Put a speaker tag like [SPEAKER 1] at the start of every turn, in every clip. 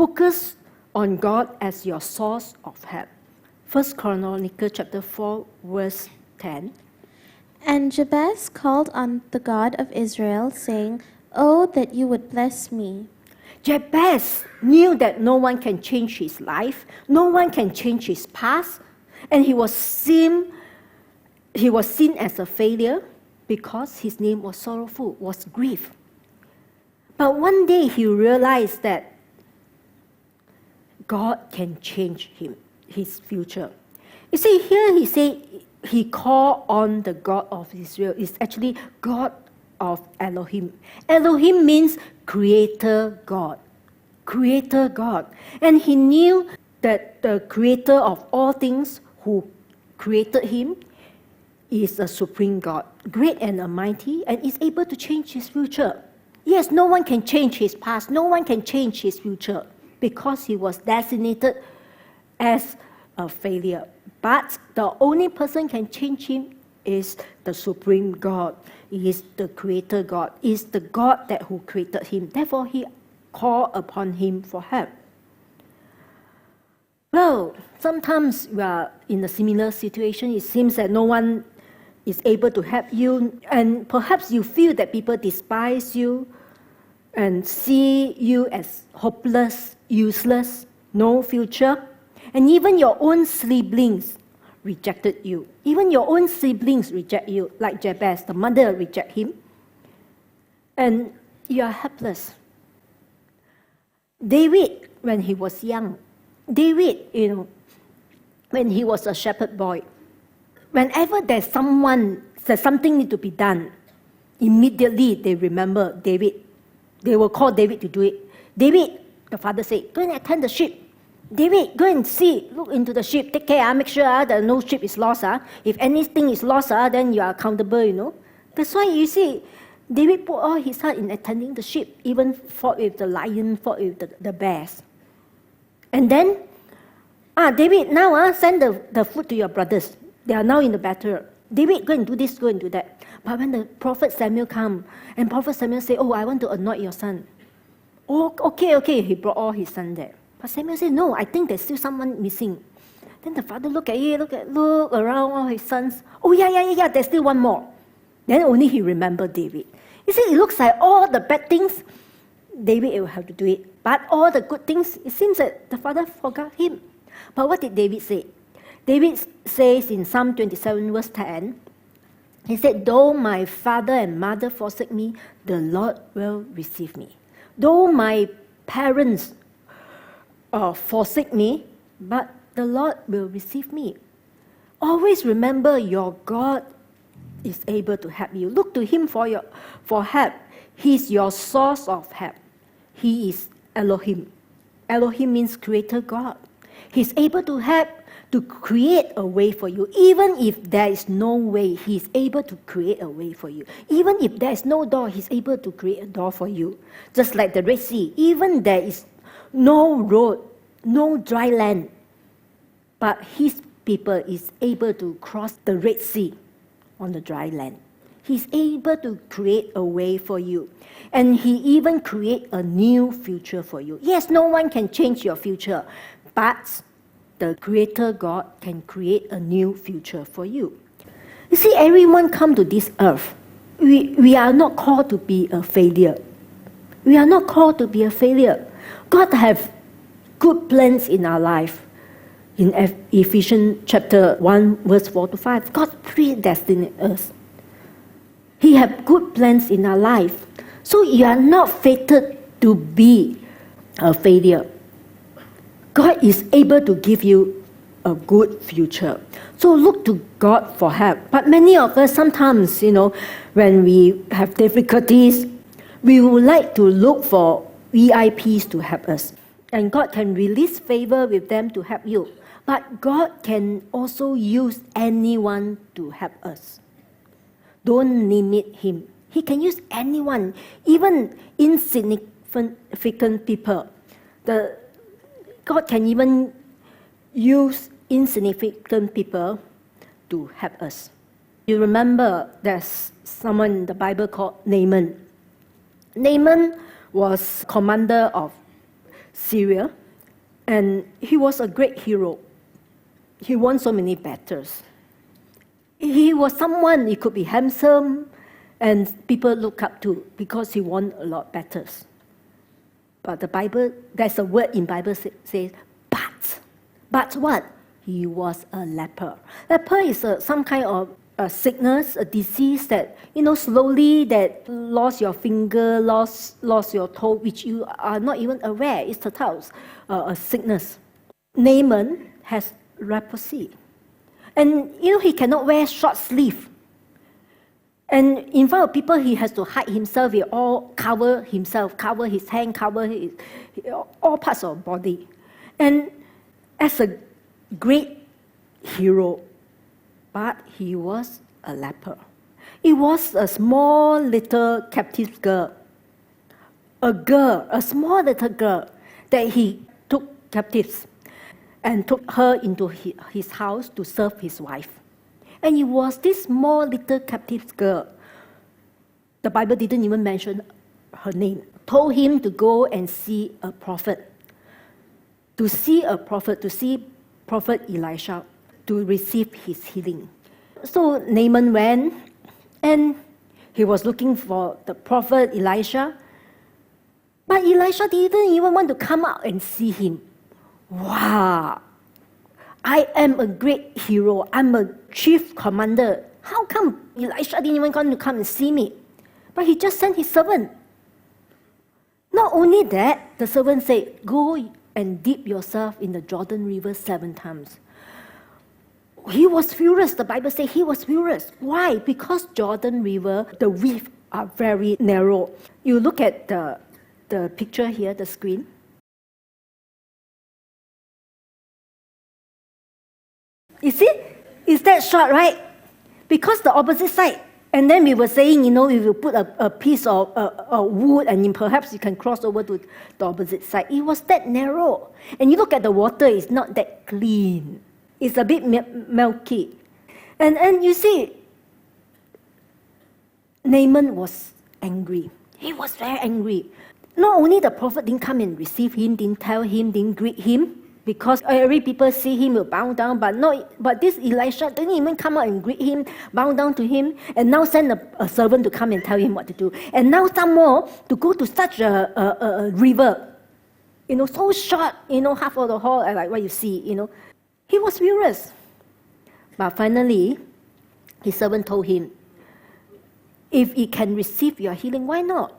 [SPEAKER 1] Focus on God as your source of help. 1 Chronicles chapter 4, verse 10.
[SPEAKER 2] And Jabez called on the God of Israel, saying, "Oh, that you would bless me."
[SPEAKER 1] Jabez knew that no one can change his life, no one can change his past, and he was seen as a failure because his name was sorrowful, was grief. But one day he realized that God can change his future. You see, here he said he called on the God of Israel. It's actually God of Elohim. Elohim means creator God. Creator God. And he knew that the creator of all things who created him is a supreme God, great and almighty, and is able to change his future. Yes, no one can change his past, no one can change his future, because he was designated as a failure. But the only person can change him is the supreme God. He is the creator God. He is the God that who created him. Therefore, he called upon him for help. Well, sometimes we are in a similar situation. It seems that no one is able to help you, and perhaps you feel that people despise you and see you as hopeless, useless, no future. And even your own siblings rejected you. Even your own siblings reject you, like Jabez, the mother reject him. And you are helpless. David, when he was young, when he was a shepherd boy, whenever there's something need to be done, immediately they remember David. They will call David to do it. David, the father said, go and attend the sheep. David, go and see, look into the sheep, take care, make sure that no sheep is lost. If anything is lost, then you are accountable, That's why you see, David put all his heart in attending the sheep, even fought with the lion, fought with the bears. And then, David, now send the food to your brothers. They are now in the battle. David, go and do this, go and do that. But when the prophet Samuel come, and prophet Samuel say, I want to anoint your son. Oh, okay, he brought all his son there. But Samuel said, no, I think there's still someone missing. Then the father look around all his sons. Oh, yeah, there's still one more. Then only he remembered David. You see, it looks like all the bad things, David will have to do it. But all the good things, it seems that the father forgot him. But what did David say? David says in Psalm 27, verse 10, he said, though my father and mother forsake me, the Lord will receive me. Though my parents forsake me, but the Lord will receive me. Always remember your God is able to help you. Look to him for help. He's your source of help. He is Elohim. Elohim means creator God. He's able to help to create a way for you. Even if there is no way, he's able to create a way for you. Even if there is no door, he's able to create a door for you. Just like the Red Sea, even there is no road, no dry land, but his people is able to cross the Red Sea on the dry land. He's able to create a way for you. And he even create a new future for you. Yes, no one can change your future, but the Creator God can create a new future for you. You see, everyone come to this earth. We are not called to be a failure. We are not called to be a failure. God have good plans in our life. In Ephesians chapter 1, verse 4 to 5, God predestined us. He have good plans in our life. So you are not fated to be a failure. God is able to give you a good future. So look to God for help. But many of us sometimes, when we have difficulties, we would like to look for VIPs to help us. And God can release favor with them to help you. But God can also use anyone to help us. Don't limit him. He can use anyone, even insignificant people. God can even use insignificant people to help us. You remember there's someone in the Bible called Naaman. Naaman was commander of Syria, and he was a great hero. He won so many battles. He was someone, he could be handsome, and people look up to because he won a lot of battles. But the Bible, there's a word in Bible says, but what? He was a leper. Leper is some kind of a sickness, a disease that, slowly that lost your finger, lost your toe, which you are not even aware. It's a type of a sickness. Naaman has leprosy. And, he cannot wear short sleeve. And in front of people, he has to hide himself. He all cover himself, cover his hand, cover all parts of body. And as a great hero, but he was a leper. It was a small little captive girl, a small little girl that he took captives and took her into his house to serve his wife. And it was this small little captive girl, the Bible didn't even mention her name, told him to go and see a prophet, to see Prophet Elisha, to receive his healing. So Naaman went, and he was looking for the prophet Elisha, but Elisha didn't even want to come out and see him. Wow! I am a great hero. I'm a chief commander. How come Elisha didn't even want to come and see me? But he just sent his servant. Not only that, the servant said, go and dip yourself in the Jordan River 7 times. He was furious. The Bible says he was furious. Why? Because Jordan River, the width are very narrow. You look at the picture here, the screen. You see? Is that short, right? Because the opposite side. And then we were saying, if you put a piece of wood and perhaps you can cross over to the opposite side. It was that narrow. And you look at the water, it's not that clean. It's a bit milky. And you see, Naaman was angry. He was very angry. Not only the prophet didn't come and receive him, didn't tell him, didn't greet him, because every people see him will bow down, but this Elisha didn't even come out and greet him, bow down to him, and now send a servant to come and tell him what to do. And now some more to go to such a river, so short, half of the hall, like what you see, He was furious. But finally, his servant told him, if he can receive your healing, why not?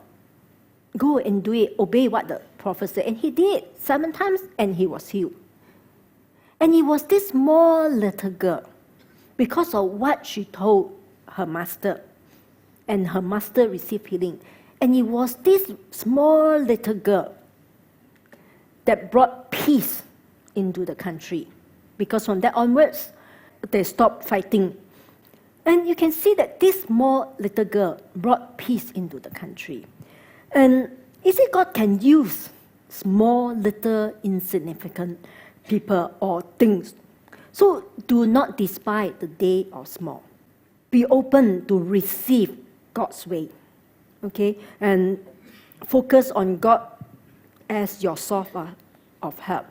[SPEAKER 1] Go and do it, obey what the prophet said. And he did 7 times, and he was healed. And it was this small little girl, because of what she told her master, and her master received healing. And it was this small little girl that brought peace into the country. Because from that onwards, they stopped fighting. And you can see that this small little girl brought peace into the country. And you see, God can use small, little, insignificant people or things. So do not despise the day of small. Be open to receive God's way. Okay? And focus on God as your source of help.